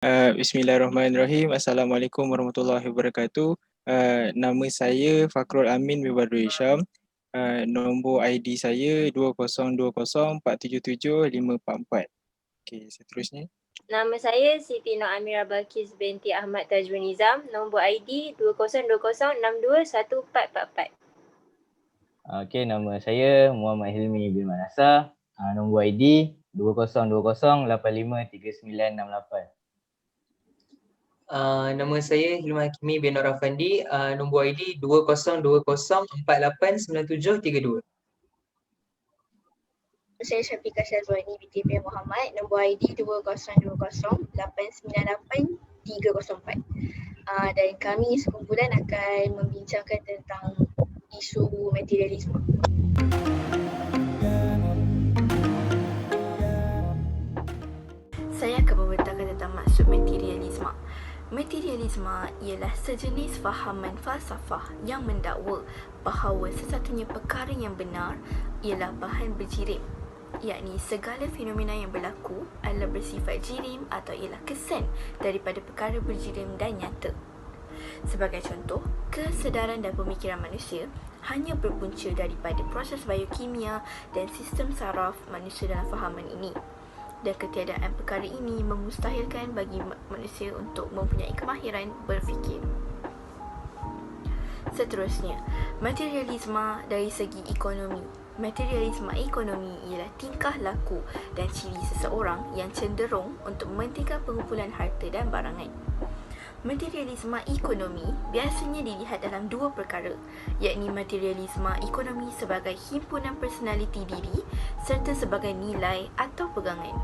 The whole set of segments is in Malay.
Bismillahirrahmanirrahim. Assalamualaikum warahmatullahi wabarakatuh. Nama saya Fakrul Amin bin Badrul Hisham. Nombor ID saya 2020477544. Okey, seterusnya. Nama saya Siti Nur Amirah Balkis binti Ahmad Tajwin Nizam. Nombor ID 2020621444. Okey, nama saya Muhammad Hilmi bin Manasah. Nombor ID 2020853968. Nama saya Hilman Hakimi bin Nur Afandi. Nombor ID 2020489732. Saya Syafiqah Syazwani binti Bin Muhammad. Nombor ID 2020898304. Dan kami sekumpulan akan membincangkan tentang isu materialisme. Saya akan membentangkan tentang maksud materialisme. Materialisme ialah sejenis fahaman falsafah yang mendakwa bahawa sesatunya perkara yang benar ialah bahan berjirim, yakni segala fenomena yang berlaku adalah bersifat jirim atau ialah kesan daripada perkara berjirim dan nyata. Sebagai contoh, kesedaran dan pemikiran manusia hanya berpunca daripada proses biokimia dan sistem saraf manusia dalam fahaman ini. Dan ketiadaan perkara ini memustahilkan bagi manusia untuk mempunyai kemahiran berfikir. Seterusnya, materialisme dari segi ekonomi. Materialisme ekonomi ialah tingkah laku dan ciri seseorang yang cenderung untuk mementingkan pengumpulan harta dan barangan. Materialisme ekonomi biasanya dilihat dalam dua perkara, yakni materialisme ekonomi sebagai himpunan personaliti diri serta sebagai nilai atau pegangan.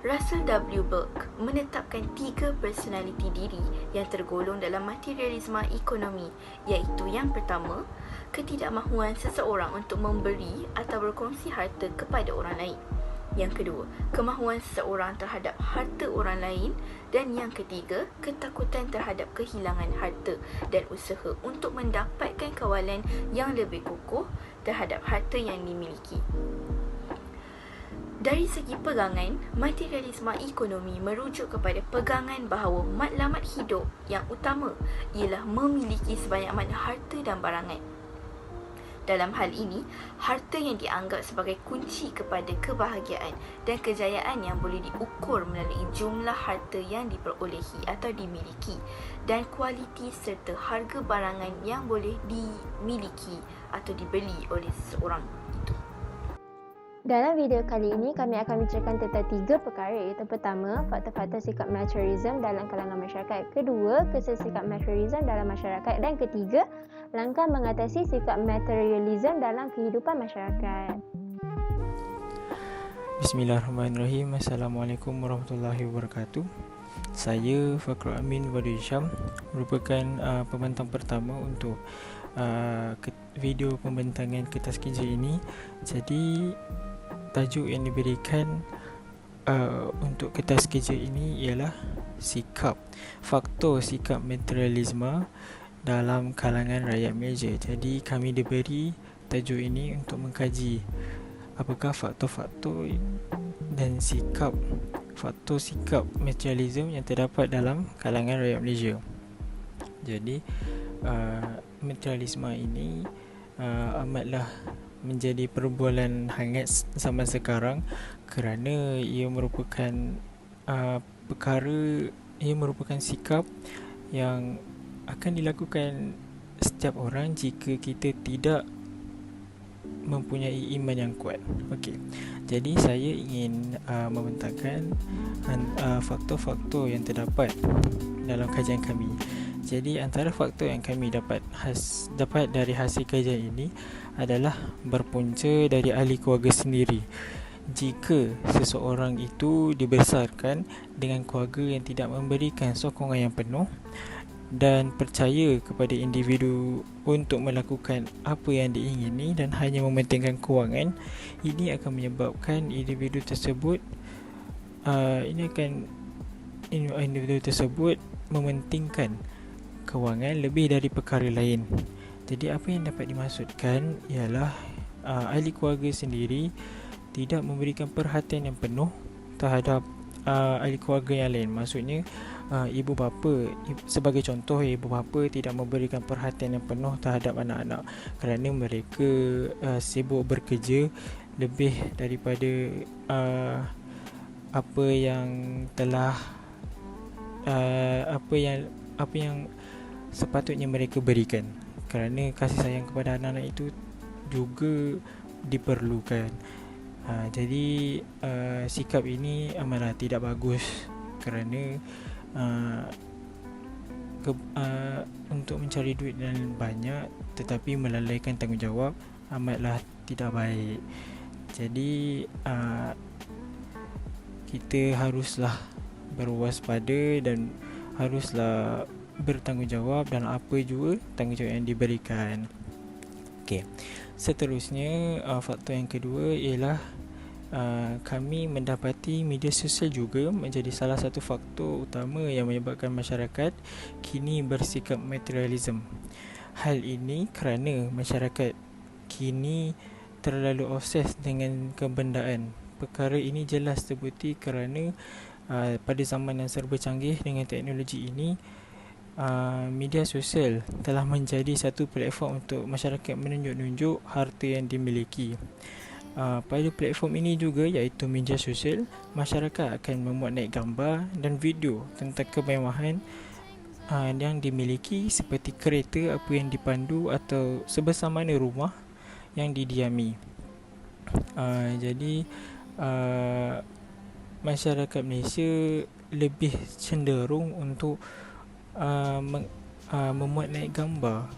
Russell W. Burke menetapkan 3 personaliti diri yang tergolong dalam materialisme ekonomi, iaitu yang pertama, ketidakmahuan seseorang untuk memberi atau berkongsi harta kepada orang lain. Yang kedua, kemahuan seseorang terhadap harta orang lain. Dan yang ketiga, ketakutan terhadap kehilangan harta dan usaha untuk mendapatkan kawalan yang lebih kukuh terhadap harta yang dimiliki. Dari segi pegangan, materialisme ekonomi merujuk kepada pegangan bahawa matlamat hidup yang utama ialah memiliki sebanyak mana harta dan barangan. Dalam hal ini, harta yang dianggap sebagai kunci kepada kebahagiaan dan kejayaan yang boleh diukur melalui jumlah harta yang diperolehi atau dimiliki dan kualiti serta harga barangan yang boleh dimiliki atau dibeli oleh seseorang itu. Dalam video kali ini, kami akan menceritakan tentang 3 perkara, iaitu pertama, faktor-faktor sikap materialism dalam kalangan masyarakat. Kedua, kesan sikap materialism dalam masyarakat. Dan ketiga, langkah mengatasi sikap materialism dalam kehidupan masyarakat. Bismillahirrahmanirrahim. Assalamualaikum warahmatullahi wabarakatuh. Saya Fakrul Amin bin Badrul Hisham, merupakan pembentang pertama untuk video pembentangan kertas kerja ini. Jadi tajuk yang diberikan untuk kertas kerja ini ialah faktor sikap materialisme dalam kalangan rakyat Malaysia. Jadi kami diberi tajuk ini untuk mengkaji apakah faktor-faktor dan faktor sikap materialisme yang terdapat dalam kalangan rakyat Malaysia. Jadi materialisme ini amatlah menjadi perbualan hangat zaman sekarang kerana ia merupakan sikap yang akan dilakukan setiap orang jika kita tidak mempunyai iman yang kuat. Okey. Jadi saya ingin membentangkan faktor-faktor yang terdapat dalam kajian kami. Jadi antara faktor yang kami dapat dari hasil kajian ini adalah berpunca dari ahli keluarga sendiri. Jika seseorang itu dibesarkan dengan keluarga yang tidak memberikan sokongan yang penuh dan percaya kepada individu untuk melakukan apa yang diingini dan hanya mementingkan kewangan, ini akan menyebabkan individu tersebut mementingkan kewangan lebih dari perkara lain. Jadi apa yang dapat dimaksudkan ialah ahli keluarga sendiri tidak memberikan perhatian yang penuh terhadap ahli keluarga yang lain. Maksudnya ibu bapa, sebagai contoh, ibu bapa tidak memberikan perhatian yang penuh terhadap anak-anak kerana mereka sibuk bekerja lebih daripada apa yang telah apa yang sepatutnya mereka berikan, kerana kasih sayang kepada anak-anak itu juga diperlukan. Jadi sikap ini amatlah tidak bagus kerana untuk mencari duit dan banyak tetapi melalaikan tanggungjawab amatlah tidak baik. Jadi kita haruslah berwaspada dan haruslah bertanggungjawab dalam apa juga tanggungjawab yang diberikan. Okey. Seterusnya, faktor yang kedua ialah kami mendapati media sosial juga menjadi salah satu faktor utama yang menyebabkan masyarakat kini bersikap materialism. Hal ini kerana masyarakat kini terlalu obses dengan kebendaan. Perkara ini jelas terbukti kerana pada zaman yang serba canggih dengan teknologi ini, media sosial telah menjadi satu platform untuk masyarakat menunjuk-nunjuk harta yang dimiliki. Pada platform ini juga, iaitu media sosial, masyarakat akan memuat naik gambar dan video tentang kemewahan yang dimiliki seperti kereta apa yang dipandu atau sebesar mana rumah yang didiami. Jadi masyarakat Malaysia lebih cenderung untuk memuat naik gambar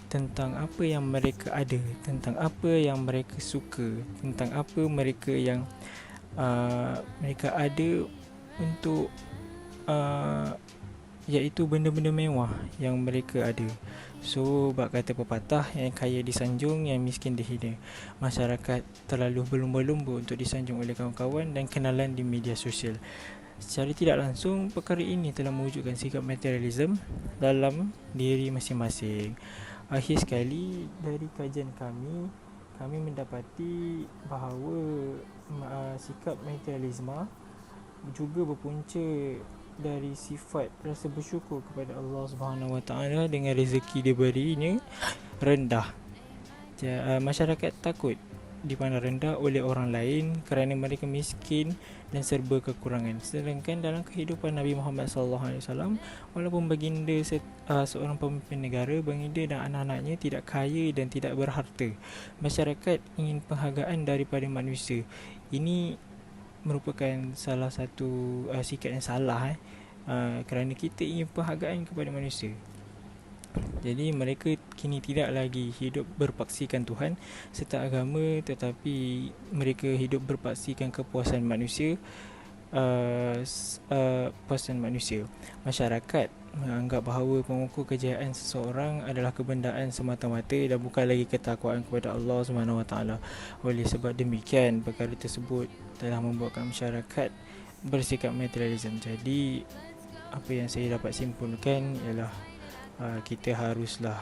tentang apa yang mereka ada, tentang apa yang mereka suka, tentang apa mereka yang mereka ada untuk iaitu benda-benda mewah yang mereka ada. So, bab kata pepatah, yang kaya disanjung, yang miskin dihina. Masyarakat terlalu berlumba-lumba untuk disanjung oleh kawan-kawan dan kenalan di media sosial. Secara tidak langsung, perkara ini telah mewujudkan sikap materialism dalam diri masing-masing. Akhir sekali, dari kajian kami mendapati bahawa sikap materialisme juga berpunca dari sifat rasa bersyukur kepada Allah Subhanahu Wa Taala dengan rezeki diberinya rendah. Masyarakat takut dipandang rendah oleh orang lain kerana mereka miskin dan serba kekurangan. Sedangkan dalam kehidupan Nabi Muhammad SAW, walaupun baginda seorang pemimpin negara, baginda dan anak-anaknya tidak kaya dan tidak berharta, masyarakat ingin penghargaan daripada manusia. Ini merupakan salah satu sikap yang salah kerana kita ingin penghargaan kepada manusia. Jadi mereka kini tidak lagi hidup berpaksikan Tuhan serta agama, tetapi mereka hidup berpaksikan kepuasan manusia. Puasan manusia. Masyarakat menganggap bahawa pengukur kejayaan seseorang adalah kebendaan semata-mata dan bukan lagi ketakwaan kepada Allah SWT. Oleh sebab demikian, perkara tersebut telah membuatkan masyarakat bersikap materialism. Jadi apa yang saya dapat simpulkan ialah kita haruslah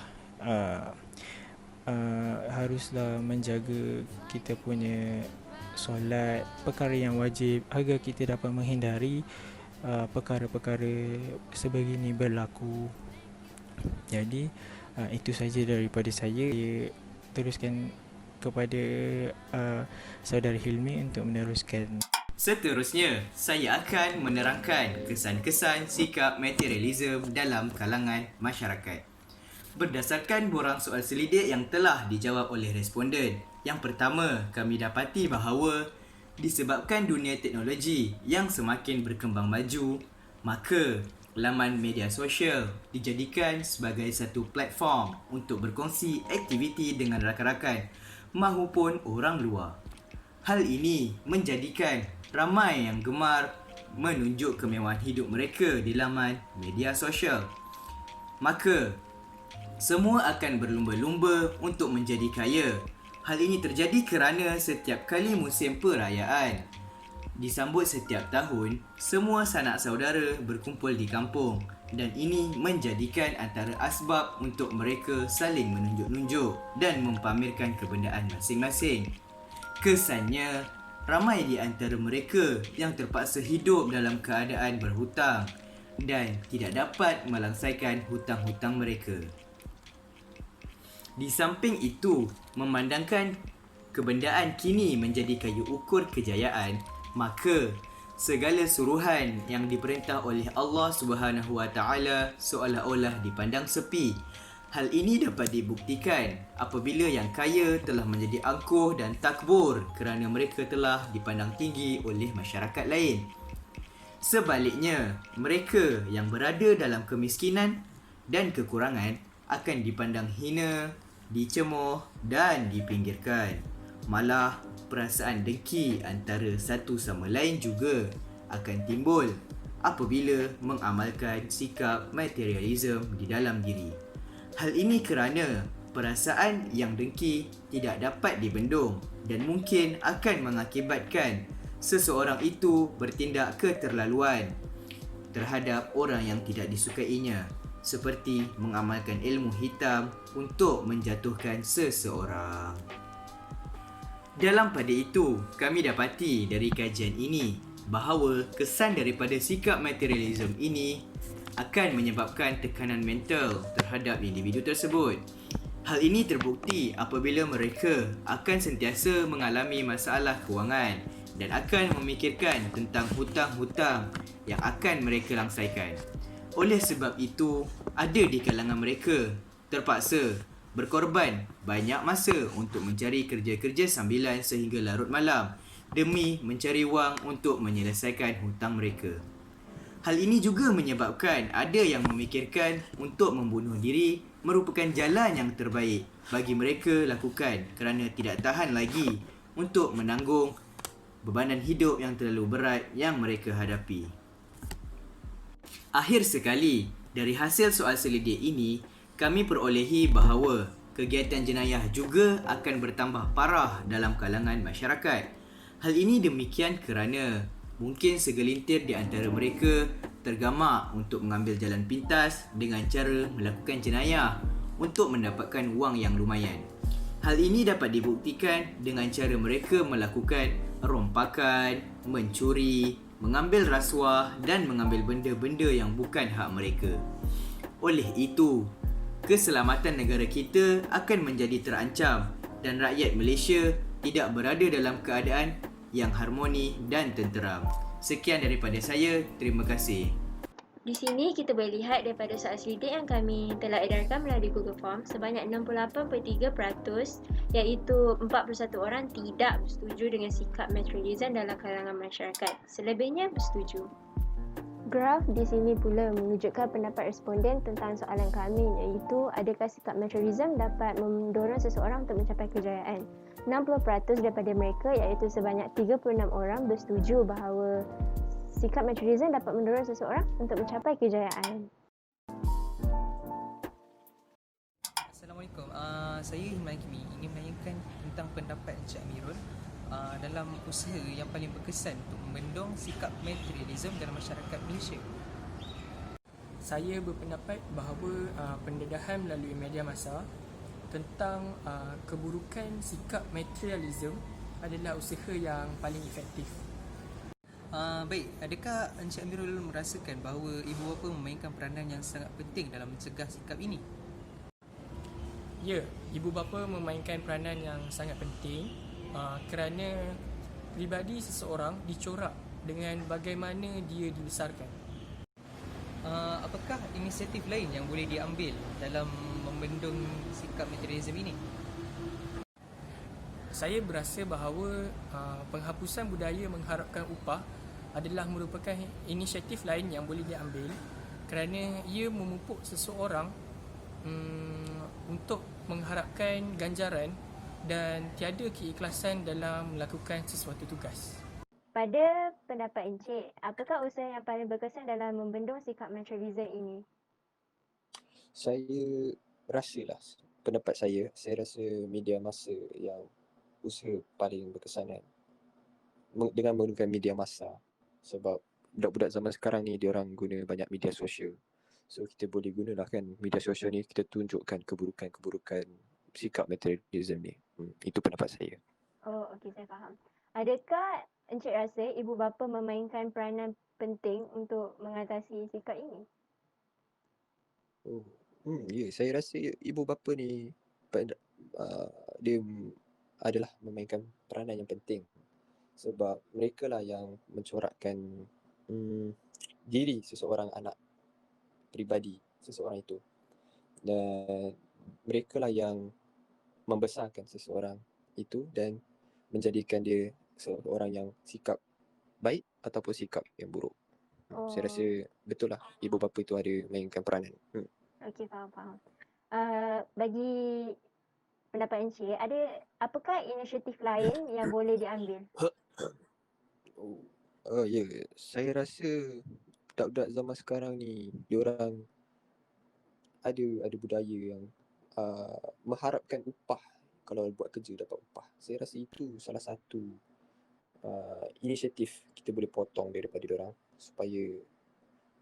menjaga kita punya solat, perkara yang wajib, agar kita dapat menghindari perkara-perkara sebegini berlaku. Jadi itu saja daripada saya. Teruskan kepada saudara Hilmi untuk meneruskan. Seterusnya, saya akan menerangkan kesan-kesan sikap materialism dalam kalangan masyarakat. Berdasarkan borang soal selidik yang telah dijawab oleh responden, yang pertama, kami dapati bahawa disebabkan dunia teknologi yang semakin berkembang maju, maka laman media sosial dijadikan sebagai satu platform untuk berkongsi aktiviti dengan rakan-rakan mahupun orang luar. Hal ini menjadikan ramai yang gemar menunjuk kemewahan hidup mereka di laman media sosial. Maka, semua akan berlumba-lumba untuk menjadi kaya. Hal ini terjadi kerana setiap kali musim perayaan disambut setiap tahun, semua sanak saudara berkumpul di kampung dan ini menjadikan antara asbab untuk mereka saling menunjuk-nunjuk dan mempamerkan kebendaan masing-masing. Kesannya, Ramai di antara mereka yang terpaksa hidup dalam keadaan berhutang dan tidak dapat melangsaikan hutang-hutang mereka. Di samping itu, memandangkan kebendaan kini menjadi kayu ukur kejayaan, maka segala suruhan yang diperintah oleh Allah Subhanahu Wa Taala seolah-olah dipandang sepi. Hal ini dapat dibuktikan apabila yang kaya telah menjadi angkuh dan takbur kerana mereka telah dipandang tinggi oleh masyarakat lain. Sebaliknya, mereka yang berada dalam kemiskinan dan kekurangan akan dipandang hina, dicemoh dan dipinggirkan. Malah, perasaan dengki antara satu sama lain juga akan timbul apabila mengamalkan sikap materialism di dalam diri. Hal ini kerana perasaan yang dengki tidak dapat dibendung dan mungkin akan mengakibatkan seseorang itu bertindak keterlaluan terhadap orang yang tidak disukainya, seperti mengamalkan ilmu hitam untuk menjatuhkan seseorang. Dalam pada itu, kami dapati dari kajian ini bahawa kesan daripada sikap materialism ini akan menyebabkan tekanan mental terhadap individu tersebut. Hal ini terbukti apabila mereka akan sentiasa mengalami masalah kewangan dan akan memikirkan tentang hutang-hutang yang akan mereka langsaikan. Oleh sebab itu, ada di kalangan mereka terpaksa berkorban banyak masa untuk mencari kerja-kerja sambilan sehingga larut malam demi mencari wang untuk menyelesaikan hutang mereka. Hal ini juga menyebabkan ada yang memikirkan untuk membunuh diri merupakan jalan yang terbaik bagi mereka lakukan kerana tidak tahan lagi untuk menanggung bebanan hidup yang terlalu berat yang mereka hadapi. Akhir sekali, dari hasil soal selidik ini, kami perolehi bahawa kegiatan jenayah juga akan bertambah parah dalam kalangan masyarakat. Hal ini demikian kerana mungkin segelintir di antara mereka tergamak untuk mengambil jalan pintas dengan cara melakukan jenayah untuk mendapatkan wang yang lumayan. Hal ini dapat dibuktikan dengan cara mereka melakukan rompakan, mencuri, mengambil rasuah dan mengambil benda-benda yang bukan hak mereka. Oleh itu, keselamatan negara kita akan menjadi terancam dan rakyat Malaysia tidak berada dalam keadaan yang harmoni dan tenteram. Sekian daripada saya, terima kasih. Di sini kita boleh lihat daripada soal selidik yang kami telah edarkan melalui Google Form, sebanyak 68.3% iaitu 41 orang tidak bersetuju dengan sikap materialism dalam kalangan masyarakat. Selebihnya bersetuju. Graf di sini pula menunjukkan pendapat responden tentang soalan kami iaitu adakah sikap materialism dapat mendorong seseorang untuk mencapai kejayaan. 60% daripada mereka iaitu sebanyak 36 orang bersetuju bahawa sikap materialism dapat mendorong seseorang untuk mencapai kejayaan. Assalamualaikum. Saya Himan Kimi ingin menanyakan tentang pendapat Encik Amirul dalam usaha yang paling berkesan untuk membendung sikap materialism dalam masyarakat Malaysia. Saya berpendapat bahawa pendedahan melalui media masa tentang keburukan sikap materialism adalah usaha yang paling efektif. Baik, adakah Encik Amirul merasakan bahawa ibu bapa memainkan peranan yang sangat penting dalam mencegah sikap ini? Ya, ibu bapa memainkan peranan yang sangat penting kerana pribadi seseorang dicorak dengan bagaimana dia dibesarkan. Apakah inisiatif lain yang boleh diambil dalam membendung sikap materialism ini? Saya berasa bahawa penghapusan budaya mengharapkan upah adalah merupakan inisiatif lain yang boleh diambil kerana ia memupuk seseorang untuk mengharapkan ganjaran dan tiada keikhlasan dalam melakukan sesuatu tugas. Pada pendapat Encik, apakah usaha yang paling berkesan dalam membendung sikap materialism ini? Saya rasalah, pendapat saya rasa media masa yang usaha paling berkesan kan dengan menggunakan media masa, sebab budak-budak zaman sekarang ni diorang guna banyak media sosial, so kita boleh gunalah kan media sosial ni, kita tunjukkan keburukan-keburukan sikap materialism ni. Itu pendapat saya. Oh, okey, saya faham. Adakah Encik rasa ibu bapa memainkan peranan penting untuk mengatasi sikap ini? Oh, ya, saya rasa ibu bapa ni dia adalah memainkan peranan yang penting sebab mereka lah yang mencorakkan diri seseorang anak peribadi seseorang itu, dan mereka lah yang membesarkan seseorang itu dan menjadikan dia seorang yang sikap baik ataupun sikap yang buruk. Saya rasa betul lah ibu bapa itu ada mainkan peranan. Okey, faham. Bagi pendapat Encik, apakah inisiatif lain yang boleh diambil? Ya, saya rasa budak-budak zaman sekarang ni diorang ada budaya yang mengharapkan upah. Kalau buat kerja dapat upah. Saya rasa itu salah satu inisiatif kita boleh potong daripada diorang supaya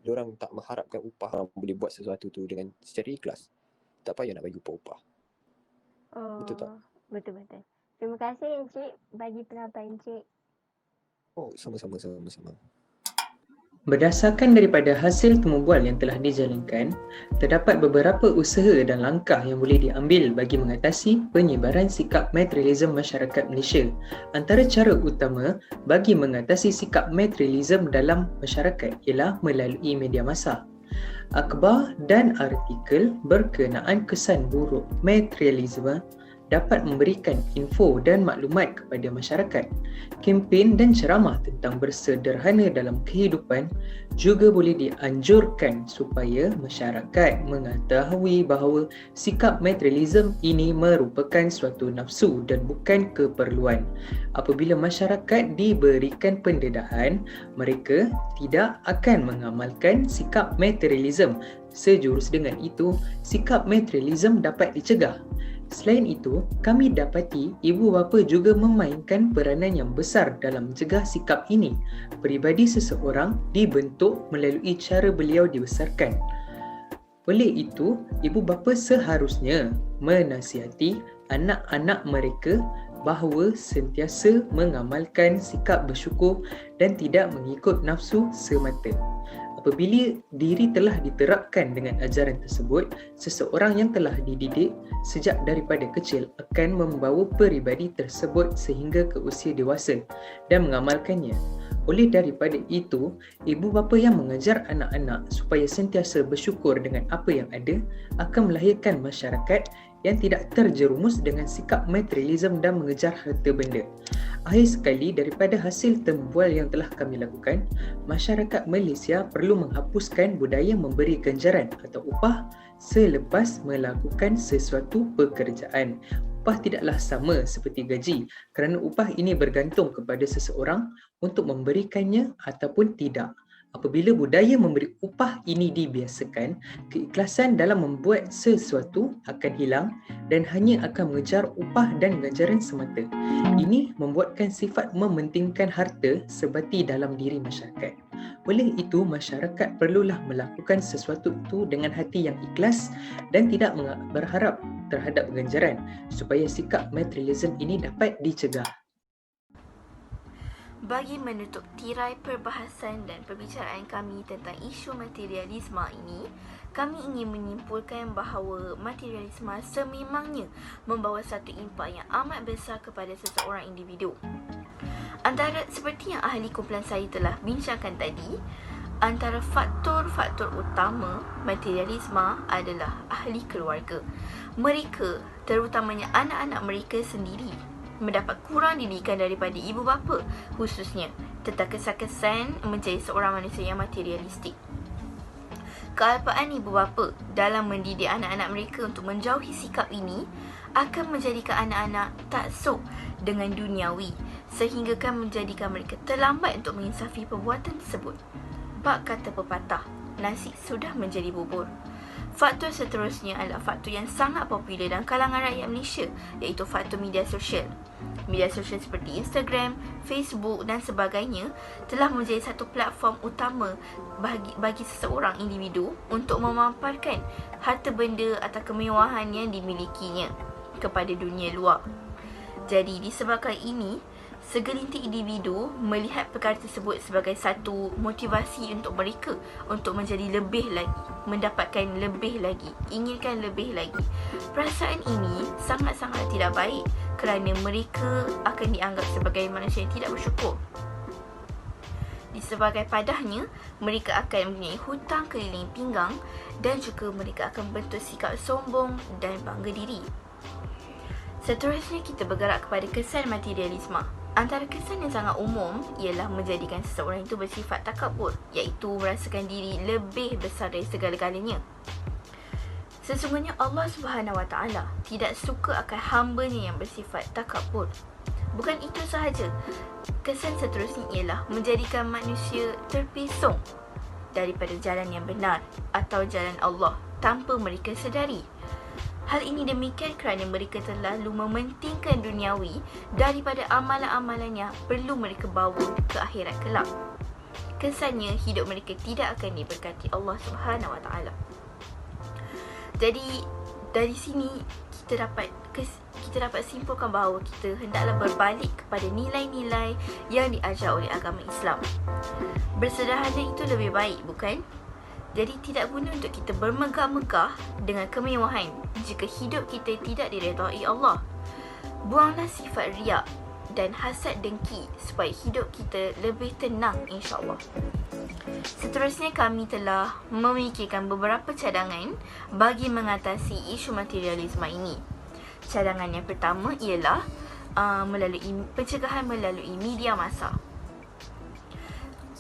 diorang tak mengharapkan upah. Orang boleh buat sesuatu tu dengan secara ikhlas. Tak payah nak bagi upah-upah. Betul tak? Betul-betul. Terima kasih Encik bagi pendapat Encik. Sama-sama. Berdasarkan daripada hasil temubual yang telah dijalankan, terdapat beberapa usaha dan langkah yang boleh diambil bagi mengatasi penyebaran sikap materialism masyarakat Malaysia. Antara cara utama bagi mengatasi sikap materialism dalam masyarakat ialah melalui media massa. Akhbar dan artikel berkenaan kesan buruk materialisme dapat memberikan info dan maklumat kepada masyarakat. Kempen dan ceramah tentang bersederhana dalam kehidupan juga boleh dianjurkan supaya masyarakat mengetahui bahawa sikap materialism ini merupakan suatu nafsu dan bukan keperluan. Apabila masyarakat diberikan pendedahan, mereka tidak akan mengamalkan sikap materialism. Sejurus dengan itu, sikap materialism dapat dicegah. Selain itu, kami dapati ibu bapa juga memainkan peranan yang besar dalam mencegah sikap ini. Peribadi seseorang dibentuk melalui cara beliau dibesarkan. Oleh itu, ibu bapa seharusnya menasihati anak-anak mereka bahawa sentiasa mengamalkan sikap bersyukur dan tidak mengikut nafsu semata. Apabila diri telah diterapkan dengan ajaran tersebut, seseorang yang telah dididik sejak daripada kecil akan membawa peribadi tersebut sehingga ke usia dewasa dan mengamalkannya. Oleh daripada itu, ibu bapa yang mengajar anak-anak supaya sentiasa bersyukur dengan apa yang ada akan melahirkan masyarakat yang tidak terjerumus dengan sikap materialism dan mengejar harta benda. Akhir sekali, daripada hasil temubual yang telah kami lakukan, masyarakat Malaysia perlu menghapuskan budaya memberi ganjaran atau upah selepas melakukan sesuatu pekerjaan. Upah tidaklah sama seperti gaji kerana upah ini bergantung kepada seseorang untuk memberikannya ataupun tidak. Apabila budaya memberi upah ini dibiasakan, keikhlasan dalam membuat sesuatu akan hilang dan hanya akan mengejar upah dan ganjaran semata. Ini membuatkan sifat mementingkan harta sebati dalam diri masyarakat. Oleh itu, masyarakat perlulah melakukan sesuatu itu dengan hati yang ikhlas dan tidak berharap terhadap ganjaran supaya sikap materialism ini dapat dicegah. Bagi menutup tirai perbahasan dan perbicaraan kami tentang isu materialisme ini, kami ingin menyimpulkan bahawa materialisme sememangnya membawa satu impak yang amat besar kepada seseorang individu. Antara seperti yang ahli kumpulan saya telah bincangkan tadi, antara faktor-faktor utama materialisme adalah ahli keluarga. Mereka, terutamanya anak-anak mereka sendiri, mendapat kurang didikan daripada ibu bapa, khususnya tentang kesan-kesan menjadi seorang manusia yang materialistik. Kealpaan ibu bapa dalam mendidik anak-anak mereka untuk menjauhi sikap ini akan menjadikan anak-anak taksub dengan duniawi sehingga akan menjadikan mereka terlambat untuk menginsafi perbuatan tersebut. Bak kata pepatah, nasi sudah menjadi bubur. Faktor seterusnya adalah faktor yang sangat popular dalam kalangan rakyat Malaysia, iaitu faktor media sosial. Media sosial seperti Instagram, Facebook dan sebagainya telah menjadi satu platform utama bagi seseorang individu untuk memaparkan harta benda atau kemewahan yang dimilikinya kepada dunia luar. Jadi disebabkan ini, Segelintir individu melihat perkara tersebut sebagai satu motivasi untuk mereka untuk menjadi lebih lagi, mendapatkan lebih lagi, inginkan lebih lagi. Perasaan ini sangat-sangat tidak baik kerana mereka akan dianggap sebagai manusia yang tidak bersyukur. Sebagai padahnya, mereka akan mempunyai hutang keliling pinggang dan juga mereka akan bentuk sikap sombong dan bangga diri. Seterusnya kita bergerak kepada kesan materialisme. Antara kesan yang sangat umum ialah menjadikan seseorang itu bersifat takabur, iaitu merasakan diri lebih besar dari segala-galanya. Sesungguhnya Allah Subhanahu Wa Taala tidak suka akan hamba-Nya yang bersifat takabur. Bukan itu sahaja, kesan seterusnya ialah menjadikan manusia terpesong daripada jalan yang benar atau jalan Allah tanpa mereka sedari. Hal ini demikian kerana mereka terlalu mementingkan duniawi daripada amalan-amalan yang perlu mereka bawa ke akhirat kelak. Kesannya hidup mereka tidak akan diberkati Allah Subhanahu Wa Taala. Jadi dari sini kita dapat simpulkan bahawa kita hendaklah berbalik kepada nilai-nilai yang diajar oleh agama Islam. Bersederhana itu lebih baik, bukan? Jadi tidak guna untuk kita bermegah-megah dengan kemewahan jika hidup kita tidak diredai Allah. Buanglah sifat riak dan hasad dengki supaya hidup kita lebih tenang, insya-Allah. Seterusnya kami telah memikirkan beberapa cadangan bagi mengatasi isu materialisme ini. Cadangan yang pertama ialah pencegahan melalui media massa.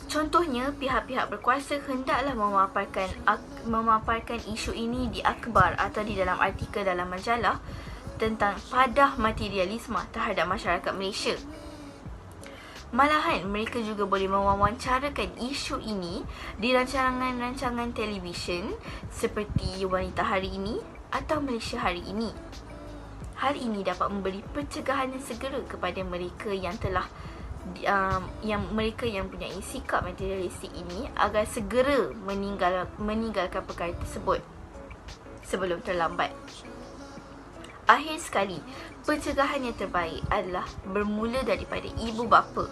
Contohnya, pihak-pihak berkuasa hendaklah memaparkan isu ini di akhbar atau di dalam artikel dalam majalah tentang padah materialisme terhadap masyarakat Malaysia. Malahan, mereka juga boleh mewawancarakan isu ini di rancangan-rancangan televisyen seperti Wanita Hari Ini atau Malaysia Hari Ini. Hal ini dapat memberi pencegahan yang segera kepada mereka yang telah mereka yang mempunyai sikap materialistik ini agar segera meninggalkan perkara tersebut sebelum terlambat. Akhir sekali, pencegahan yang terbaik adalah bermula daripada ibu bapa.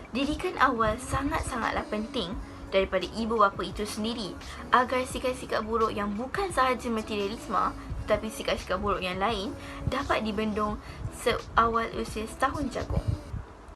Didikan awal sangat-sangatlah penting daripada ibu bapa itu sendiri agar sikap-sikap buruk yang bukan sahaja materialisme tetapi sikap-sikap buruk yang lain dapat dibendung seawal usia setahun jagung.